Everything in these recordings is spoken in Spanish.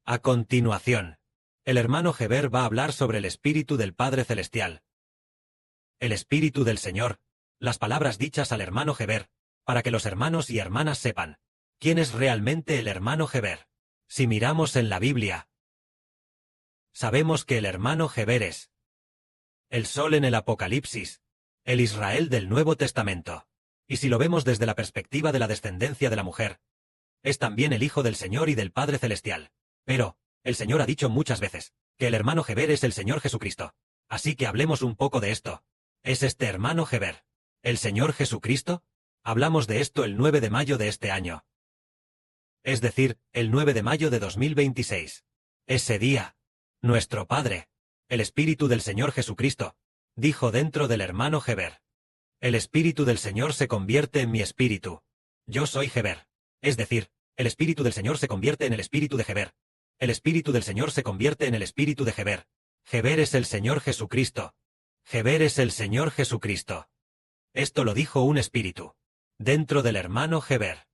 A continuación, el hermano Heber va a hablar sobre el Espíritu del Padre Celestial. El Espíritu del Señor, las palabras dichas al hermano Heber, para que los hermanos y hermanas sepan quién es realmente el hermano Heber. Si miramos en la Biblia, sabemos que el hermano Heber es el sol en el Apocalipsis, el Israel del Nuevo Testamento. Y si lo vemos desde la perspectiva de la descendencia de la mujer, es también el Hijo del Señor y del Padre Celestial. Pero, el Señor ha dicho muchas veces que el hermano Heber es el Señor Jesucristo. Así que hablemos un poco de esto. ¿Es este hermano Heber el Señor Jesucristo? Hablamos de esto el 9 de mayo de este año. Es decir, el 9 de mayo de 2026. Ese día, nuestro Padre, el Espíritu del Señor Jesucristo, dijo dentro del hermano Heber: el Espíritu del Señor se convierte en mi espíritu. Yo soy Heber. Es decir, el Espíritu del Señor se convierte en el Espíritu de Heber. El Espíritu del Señor se convierte en el Espíritu de Heber. Heber es el Señor Jesucristo. Heber es el Señor Jesucristo. Esto lo dijo un espíritu dentro del hermano Heber.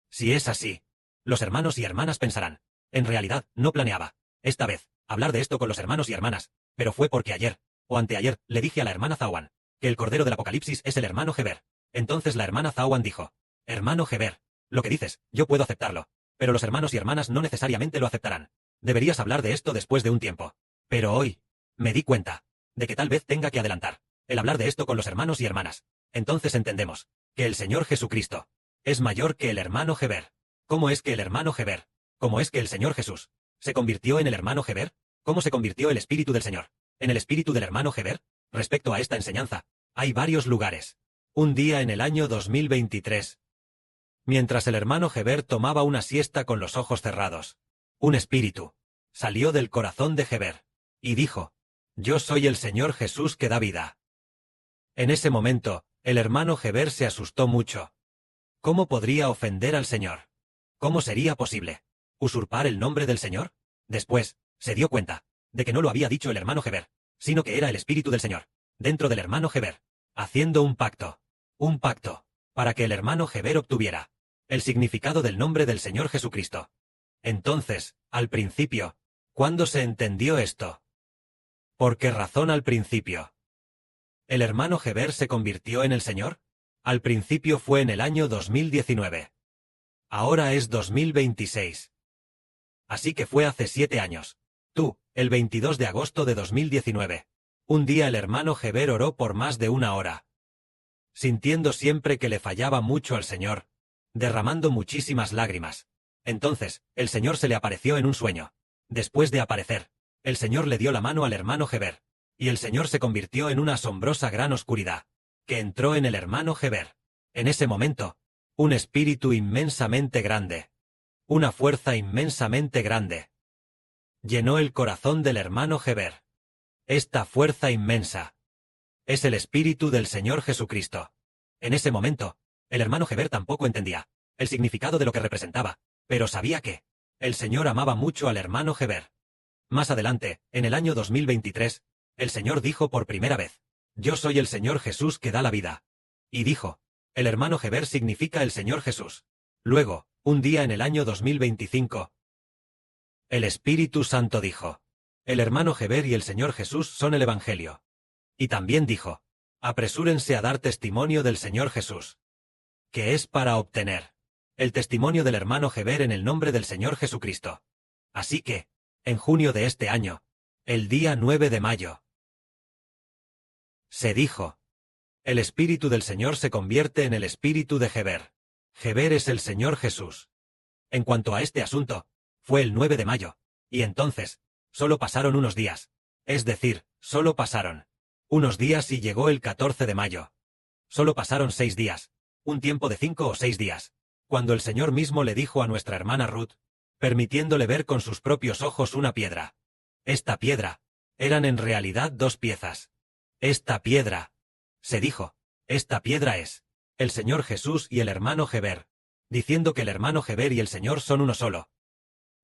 Si es así, los hermanos y hermanas pensarán: en realidad, no planeaba esta vez hablar de esto con los hermanos y hermanas, pero fue porque ayer, o anteayer, le dije a la hermana Zawan que el Cordero del Apocalipsis es el hermano Heber. Entonces la hermana Zawan dijo: hermano Heber, lo que dices, yo puedo aceptarlo, pero los hermanos y hermanas no necesariamente lo aceptarán. Deberías hablar de esto después de un tiempo. Pero hoy, me di cuenta de que tal vez tenga que adelantar el hablar de esto con los hermanos y hermanas. Entonces entendemos que el Señor Jesucristo es mayor que el hermano Heber. ¿Cómo es que el hermano Heber, cómo es que el Señor Jesús, se convirtió en el hermano Heber? ¿Cómo se convirtió el Espíritu del Señor en el Espíritu del hermano Heber? Respecto a esta enseñanza, hay varios lugares. Un día en el año 2023, mientras el hermano Heber tomaba una siesta con los ojos cerrados, un espíritu salió del corazón de Heber y dijo: yo soy el Señor Jesús que da vida. En ese momento, el hermano Heber se asustó mucho. ¿Cómo podría ofender al Señor? ¿Cómo sería posible usurpar el nombre del Señor? Después, se dio cuenta de que no lo había dicho el hermano Heber, sino que era el Espíritu del Señor dentro del hermano Heber, haciendo un pacto, para que el hermano Heber obtuviera el significado del nombre del Señor Jesucristo. Entonces, al principio, ¿cuándo se entendió esto? ¿Por qué razón al principio? ¿El hermano Heber se convirtió en el Señor? Al principio fue en el año 2019. Ahora es 2026. Así que fue hace 7 años. El 22 de agosto de 2019. Un día el hermano Heber oró por más de 1 hora, sintiendo siempre que le fallaba mucho al Señor, derramando muchísimas lágrimas. Entonces, el Señor se le apareció en un sueño. Después de aparecer, el Señor le dio la mano al hermano Heber, y el Señor se convirtió en una asombrosa gran oscuridad, que entró en el hermano Heber. En ese momento, un espíritu inmensamente grande, una fuerza inmensamente grande, llenó el corazón del hermano Heber. Esta fuerza inmensa es el Espíritu del Señor Jesucristo. En ese momento, el hermano Heber tampoco entendía el significado de lo que representaba, pero sabía que el Señor amaba mucho al hermano Heber. Más adelante, en el año 2023, el Señor dijo por primera vez: yo soy el Señor Jesús que da la vida. Y dijo: el hermano Heber significa el Señor Jesús. Luego, un día en el año 2025, el Espíritu Santo dijo: el hermano Heber y el Señor Jesús son el Evangelio. Y también dijo: apresúrense a dar testimonio del Señor Jesús, que es para obtener el testimonio del hermano Heber en el nombre del Señor Jesucristo. Así que, en junio de este año, el día 9 de mayo, se dijo: el Espíritu del Señor se convierte en el Espíritu de Heber. Heber es el Señor Jesús. En cuanto a este asunto, fue el 9 de mayo, y entonces, solo pasaron unos días. Es decir, solo pasaron unos días y llegó el 14 de mayo. Solo pasaron 6 días, un tiempo de 5 o 6 días, cuando el Señor mismo le dijo a nuestra hermana Ruth, permitiéndole ver con sus propios ojos una piedra. Esta piedra, eran en realidad 2 piezas. Esta piedra, se dijo, esta piedra es el Señor Jesús y el hermano Heber, diciendo que el hermano Heber y el Señor son uno solo,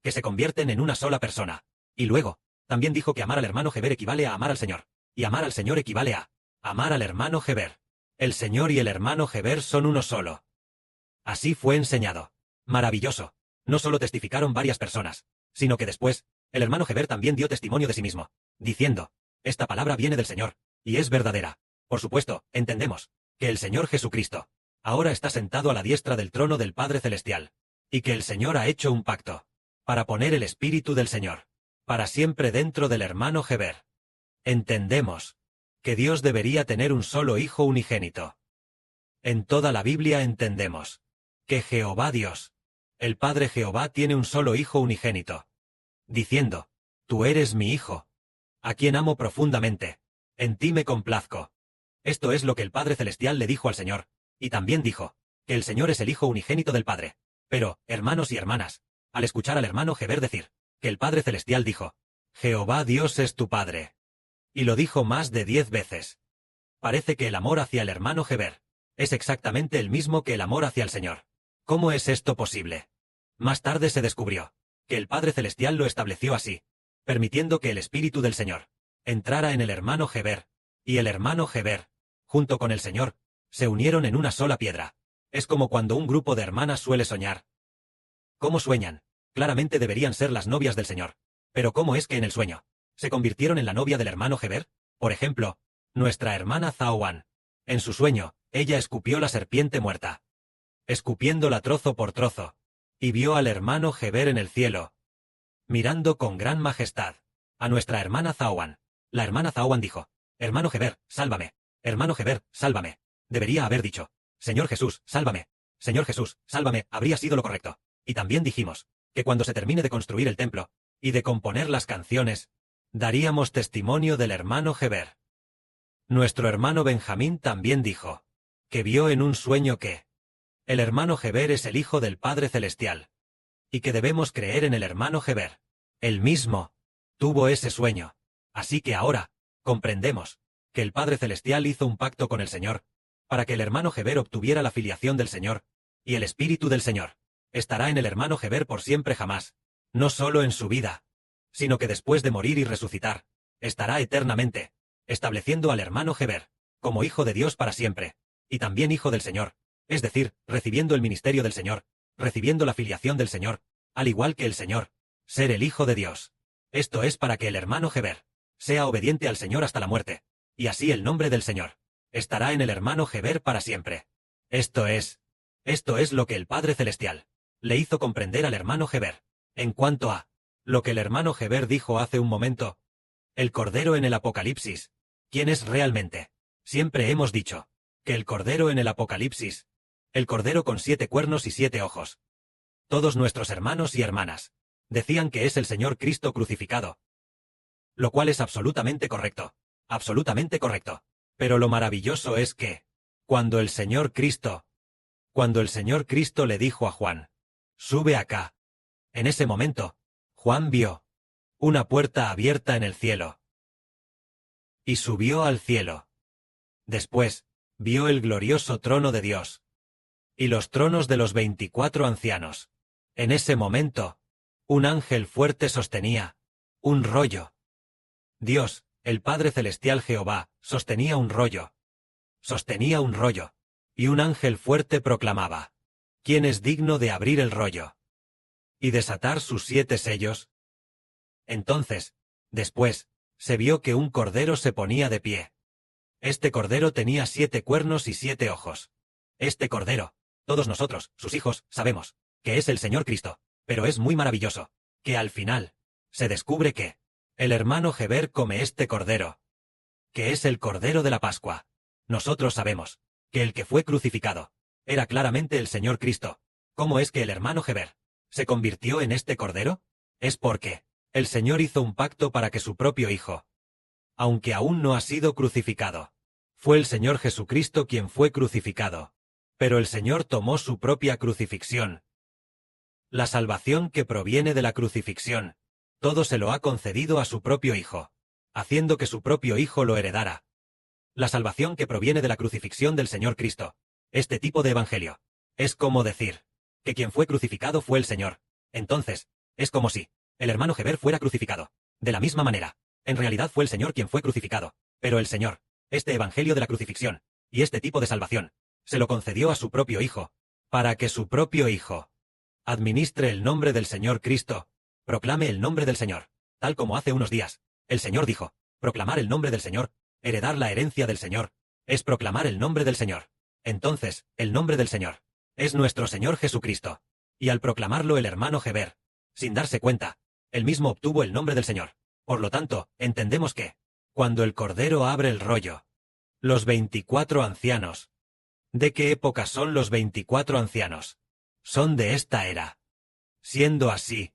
que se convierten en una sola persona. Y luego, también dijo que amar al hermano Heber equivale a amar al Señor, y amar al Señor equivale a amar al hermano Heber. El Señor y el hermano Heber son uno solo. Así fue enseñado. Maravilloso. No solo testificaron varias personas, sino que después, el hermano Heber también dio testimonio de sí mismo, diciendo, esta palabra viene del Señor, y es verdadera. Por supuesto, entendemos, que el Señor Jesucristo, ahora está sentado a la diestra del trono del Padre Celestial, y que el Señor ha hecho un pacto, para poner el Espíritu del Señor, para siempre dentro del hermano Heber. Entendemos, que Dios debería tener un solo Hijo unigénito. En toda la Biblia entendemos, que Jehová Dios, el Padre Jehová tiene un solo Hijo unigénito, diciendo, tú eres mi Hijo, a quien amo profundamente, en ti me complazco. Esto es lo que el Padre Celestial le dijo al Señor, y también dijo, que el Señor es el Hijo unigénito del Padre. Pero, hermanos y hermanas, al escuchar al hermano Heber decir, que el Padre Celestial dijo, Jehová Dios es tu Padre. Y lo dijo más de 10 veces. Parece que el amor hacia el hermano Heber es exactamente el mismo que el amor hacia el Señor. ¿Cómo es esto posible? Más tarde se descubrió, que el Padre Celestial lo estableció así, permitiendo que el Espíritu del Señor entrara en el hermano Heber, y el hermano Heber, junto con el Señor, se unieron en una sola piedra. Es como cuando un grupo de hermanas suele soñar. ¿Cómo sueñan? Claramente deberían ser las novias del Señor. Pero ¿cómo es que en el sueño se convirtieron en la novia del hermano Heber? Por ejemplo, nuestra hermana Zaowan. En su sueño, ella escupió la serpiente muerta, escupiéndola trozo por trozo, y vio al hermano Heber en el cielo, mirando con gran majestad a nuestra hermana Zaowan. La hermana Zaowan dijo, hermano Heber, sálvame. Hermano Heber, sálvame. Debería haber dicho, Señor Jesús, sálvame. Señor Jesús, sálvame, habría sido lo correcto. Y también dijimos, que cuando se termine de construir el templo, y de componer las canciones, daríamos testimonio del hermano Heber. Nuestro hermano Benjamín también dijo, que vio en un sueño que el hermano Heber es el Hijo del Padre Celestial, y que debemos creer en el hermano Heber. Él mismo tuvo ese sueño. Así que ahora, comprendemos, que el Padre Celestial hizo un pacto con el Señor, para que el hermano Heber obtuviera la filiación del Señor, y el Espíritu del Señor estará en el hermano Heber por siempre jamás, no solo en su vida, sino que después de morir y resucitar, estará eternamente, estableciendo al hermano Heber como Hijo de Dios para siempre, y también Hijo del Señor, es decir, recibiendo el ministerio del Señor, recibiendo la filiación del Señor, al igual que el Señor, ser el Hijo de Dios. Esto es para que el hermano Heber sea obediente al Señor hasta la muerte, y así el nombre del Señor estará en el hermano Heber para siempre. Esto es lo que el Padre Celestial le hizo comprender al hermano Heber. En cuanto a lo que el hermano Heber dijo hace un momento, el Cordero en el Apocalipsis, ¿quién es realmente? Siempre hemos dicho que el Cordero en el Apocalipsis, el Cordero con 7 cuernos y 7 ojos. Todos nuestros hermanos y hermanas decían que es el Señor Cristo crucificado, lo cual es absolutamente correcto, pero lo maravilloso es que, cuando el Señor Cristo le dijo a Juan, sube acá, en ese momento, Juan vio una puerta abierta en el cielo, y subió al cielo. Después, vio el glorioso trono de Dios, y los tronos de los 24 ancianos. En ese momento, un ángel fuerte sostenía un rollo. Dios, el Padre Celestial Jehová, sostenía un rollo, y un ángel fuerte proclamaba, ¿quién es digno de abrir el rollo y desatar sus 7 sellos? Entonces, después, se vio que un cordero se ponía de pie. Este cordero tenía 7 cuernos y 7 ojos. Este cordero, todos nosotros, sus hijos, sabemos que es el Señor Cristo, pero es muy maravilloso, que al final, se descubre que el hermano Heber come este cordero, que es el cordero de la Pascua. Nosotros sabemos que el que fue crucificado era claramente el Señor Cristo. ¿Cómo es que el hermano Heber se convirtió en este cordero? Es porque el Señor hizo un pacto para que su propio Hijo, aunque aún no ha sido crucificado, fue el Señor Jesucristo quien fue crucificado, pero el Señor tomó su propia crucifixión. La salvación que proviene de la crucifixión, todo se lo ha concedido a su propio Hijo, haciendo que su propio Hijo lo heredara. La salvación que proviene de la crucifixión del Señor Cristo. Este tipo de evangelio es como decir que quien fue crucificado fue el Señor. Entonces, es como si el hermano Heber fuera crucificado. De la misma manera, en realidad fue el Señor quien fue crucificado, pero el Señor, este evangelio de la crucifixión, y este tipo de salvación, se lo concedió a su propio Hijo, para que su propio Hijo administre el nombre del Señor Cristo proclame el nombre del Señor. Tal como hace unos días, el Señor dijo, proclamar el nombre del Señor, heredar la herencia del Señor, es proclamar el nombre del Señor. Entonces, el nombre del Señor es nuestro Señor Jesucristo. Y al proclamarlo el hermano Heber, sin darse cuenta, él mismo obtuvo el nombre del Señor. Por lo tanto, entendemos que, cuando el Cordero abre el rollo, los 24 ancianos. ¿De qué época son los 24 ancianos? Son de esta era. Siendo así,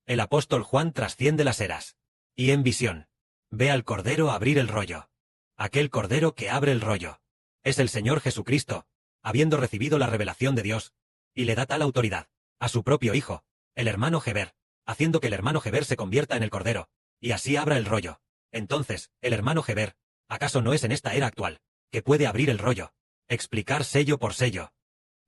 el apóstol Juan trasciende las eras. Y en visión, ve al Cordero abrir el rollo. Aquel Cordero que abre el rollo es el Señor Jesucristo, habiendo recibido la revelación de Dios, y le da tal autoridad a su propio Hijo, el hermano Heber, haciendo que el hermano Heber se convierta en el Cordero, y así abra el rollo. Entonces, el hermano Heber, ¿acaso no es en esta era actual, que puede abrir el rollo, explicar sello por sello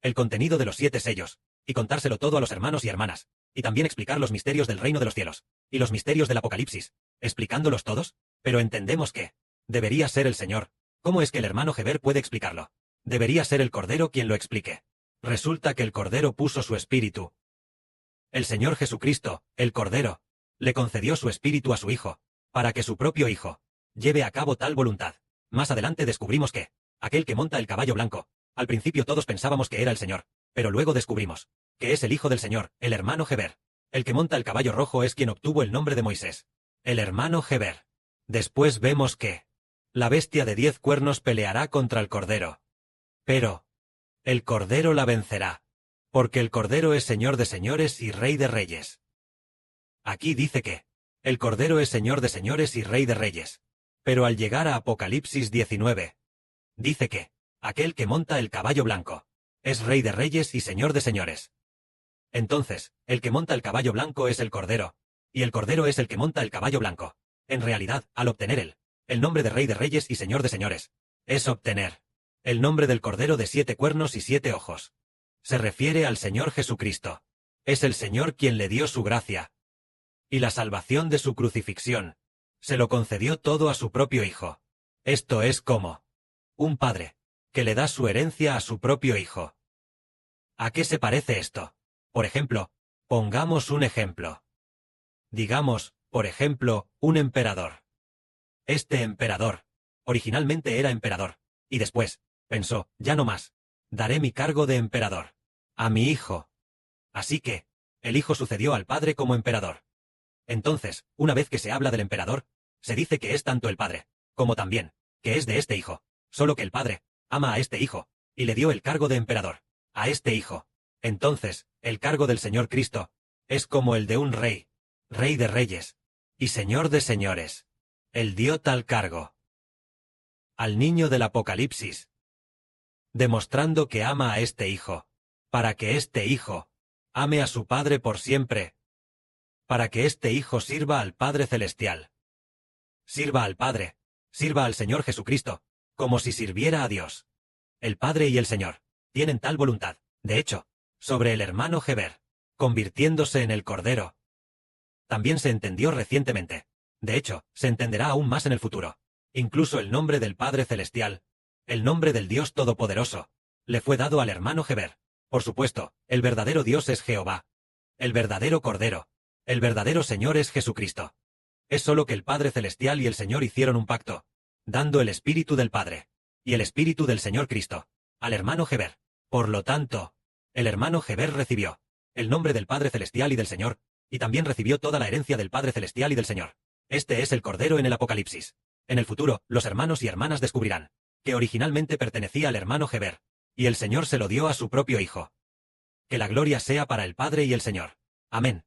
el contenido de los 7 sellos, y contárselo todo a los hermanos y hermanas, y también explicar los misterios del reino de los cielos, y los misterios del Apocalipsis, explicándolos todos? Pero entendemos que debería ser el Señor. ¿Cómo es que el hermano Heber puede explicarlo? Debería ser el Cordero quien lo explique. Resulta que el Cordero puso su espíritu. El Señor Jesucristo, el Cordero, le concedió su espíritu a su Hijo, para que su propio Hijo lleve a cabo tal voluntad. Más adelante descubrimos que aquel que monta el caballo blanco, al principio todos pensábamos que era el Señor, pero luego descubrimos que es el Hijo del Señor, el hermano Heber. El que monta el caballo rojo es quien obtuvo el nombre de Moisés, el hermano Heber. Después vemos que la bestia de 10 cuernos peleará contra el Cordero. Pero el Cordero la vencerá, porque el Cordero es Señor de señores y Rey de reyes. Aquí dice que el Cordero es Señor de señores y Rey de reyes. Pero al llegar a Apocalipsis 19, dice que aquel que monta el caballo blanco es Rey de reyes y Señor de señores. Entonces, el que monta el caballo blanco es el Cordero, y el Cordero es el que monta el caballo blanco. En realidad, al obtener el nombre de Rey de reyes y Señor de señores, es obtener el nombre del Cordero de 7 cuernos y 7 ojos. Se refiere al Señor Jesucristo. Es el Señor quien le dio su gracia y la salvación de su crucifixión. Se lo concedió todo a su propio Hijo. Esto es como un padre que le da su herencia a su propio hijo. ¿A qué se parece esto? Por ejemplo, pongamos un ejemplo. Digamos, por ejemplo, un emperador. Este emperador originalmente era emperador, y después pensó, ya no más, daré mi cargo de emperador a mi hijo. Así que el hijo sucedió al padre como emperador. Entonces, una vez que se habla del emperador, se dice que es tanto el padre, como también, que es de este hijo, solo que el padre ama a este hijo, y le dio el cargo de emperador a este hijo. Entonces, el cargo del Señor Cristo es como el de un rey, Rey de reyes y Señor de señores. Él dio tal cargo al niño del Apocalipsis, demostrando que ama a este hijo, para que este hijo ame a su Padre por siempre, para que este hijo sirva al Padre Celestial. Sirva al Padre, sirva al Señor Jesucristo, como si sirviera a Dios. El Padre y el Señor tienen tal voluntad, de hecho, sobre el hermano Heber, convirtiéndose en el Cordero. También se entendió recientemente. De hecho, se entenderá aún más en el futuro. Incluso el nombre del Padre Celestial, el nombre del Dios Todopoderoso, le fue dado al hermano Heber. Por supuesto, el verdadero Dios es Jehová. El verdadero Cordero, el verdadero Señor es Jesucristo. Es solo que el Padre Celestial y el Señor hicieron un pacto, dando el Espíritu del Padre y el Espíritu del Señor Cristo al hermano Heber. Por lo tanto, el hermano Heber recibió el nombre del Padre Celestial y del Señor, y también recibió toda la herencia del Padre Celestial y del Señor. Este es el Cordero en el Apocalipsis. En el futuro, los hermanos y hermanas descubrirán que originalmente pertenecía al hermano Heber, y el Señor se lo dio a su propio Hijo. Que la gloria sea para el Padre y el Señor. Amén.